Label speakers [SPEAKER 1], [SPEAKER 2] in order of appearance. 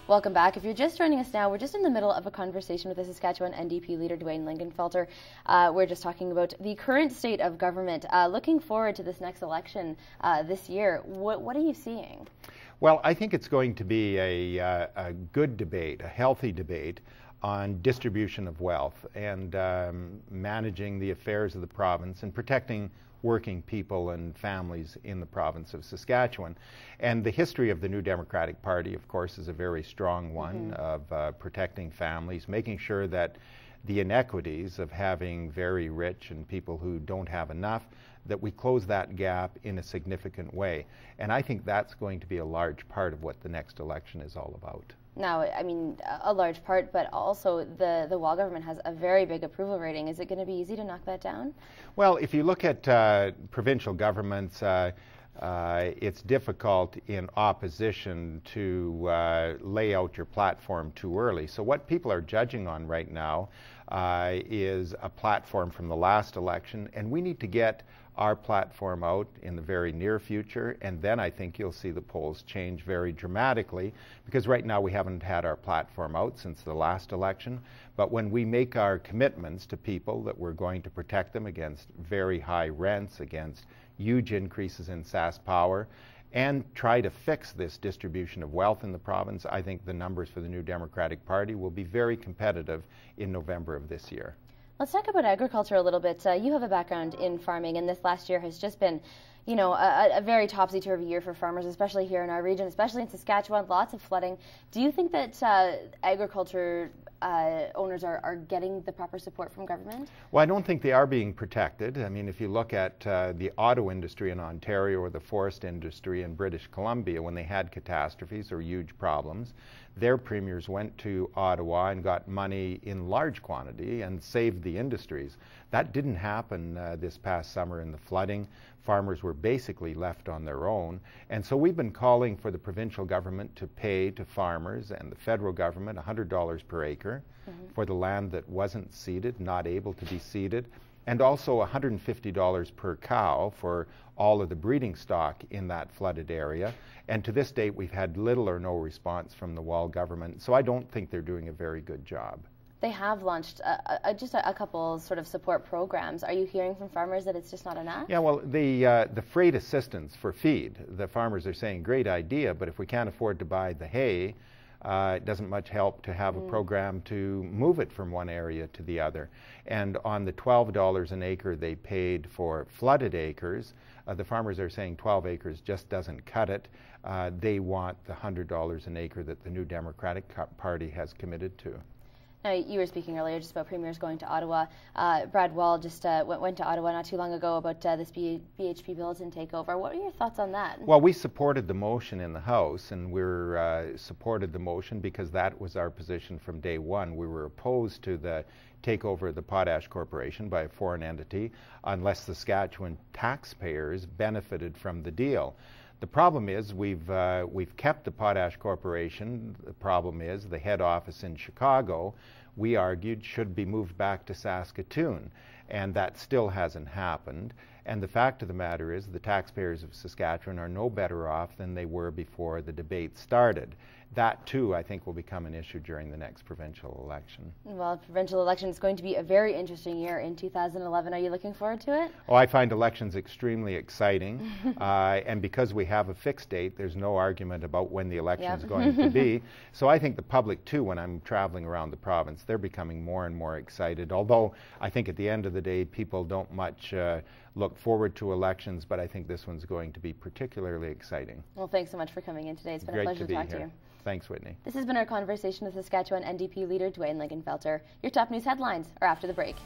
[SPEAKER 1] Welcome back. If you're just joining us now, we're just in the middle of a conversation with the Saskatchewan NDP leader, Dwain Lingenfelter. We're just talking about the current state of government. Looking forward to this next election this year, what are you seeing?
[SPEAKER 2] Well, I think it's going to be a good debate, a healthy debate on distribution of wealth and managing the affairs of the province and protecting working people and families in the province of Saskatchewan. And the history of the New Democratic Party, of course, is a very strong one of protecting families, making sure that the inequities of having very rich and people who don't have enough, that we close that gap in a significant way. And I think that's going to be a large part of what the next election is all about.
[SPEAKER 1] Now, I mean, a large part, but also the Wall government has a very big approval rating. Is it going to be easy to knock that down?
[SPEAKER 2] Well, if you look at provincial governments, it's difficult in opposition to lay out your platform too early. So what people are judging on right now is a platform from the last election, and we need to get our platform out in the very near future, and then I think you'll see the polls change very dramatically, because right now we haven't had our platform out since the last election. But when we make our commitments to people that we're going to protect them against very high rents, against huge increases in SAS power, and try to fix this distribution of wealth in the province, I think the numbers for the New Democratic Party will be very competitive in November of this year.
[SPEAKER 1] Let's talk about agriculture a little bit. You have a background in farming, and this last year has just been, you know, a very topsy-turvy year for farmers, especially here in our region, especially in Saskatchewan, lots of flooding. Do you think that agriculture owners are getting the proper support from government?
[SPEAKER 2] Well, I don't think they are being protected. I mean, if you look at the auto industry in Ontario or the forest industry in British Columbia, when they had catastrophes or huge problems, their premiers went to Ottawa and got money in large quantity and saved the industries. That didn't happen this past summer in the flooding. Farmers were basically left on their own. And so we've been calling for the provincial government to pay to farmers and the federal government $100 per acre for the land that wasn't seeded, not able to be seeded, and also $150 per cow for all of the breeding stock in that flooded area. And to this date, we've had little or no response from the Wall government, so I don't think they're doing a very good job.
[SPEAKER 1] They have launched just a couple sort of support programs. Are you hearing from farmers that it's just not enough?
[SPEAKER 2] Yeah, well, the freight assistance for feed, the farmers are saying, great idea, but if we can't afford to buy the hay, it doesn't much help to have a program to move it from one area to the other. And on the $12 an acre they paid for flooded acres, the farmers are saying 12 acres just doesn't cut it. They want the $100 an acre that the New Democratic Party has committed to.
[SPEAKER 1] Now, you were speaking earlier just about premiers going to Ottawa. Brad Wall just went to Ottawa not too long ago about this BHP Billiton takeover. What are your thoughts on that?
[SPEAKER 2] Well, we supported the motion in the House, and we're supported the motion because that was our position from day one. We were opposed to the takeover of the Potash Corporation by a foreign entity unless Saskatchewan taxpayers benefited from the deal. The problem is we've kept the Potash Corporation. The problem is the head office in Chicago, we argued, should be moved back to Saskatoon, and that still hasn't happened. And the fact of the matter is the taxpayers of Saskatchewan are no better off than they were before the debate started. That, too, I think will become an issue during the next provincial election.
[SPEAKER 1] Well, provincial election is going to be a very interesting year in 2011. Are you looking forward to it?
[SPEAKER 2] Oh, I find elections extremely exciting. And because we have a fixed date, there's no argument about when the election is going to be. So I think the public, too, when I'm traveling around the province, they're becoming more and more excited. Although I think at the end of the day, people don't much look forward to elections, but I think this one's going to be particularly exciting.
[SPEAKER 1] Well, thanks so much for coming in today. It's been a pleasure to talk to you.
[SPEAKER 2] Thanks, Whitney.
[SPEAKER 1] This has been our conversation with Saskatchewan NDP leader Dwain Lingenfelter. Your top news headlines are after the break.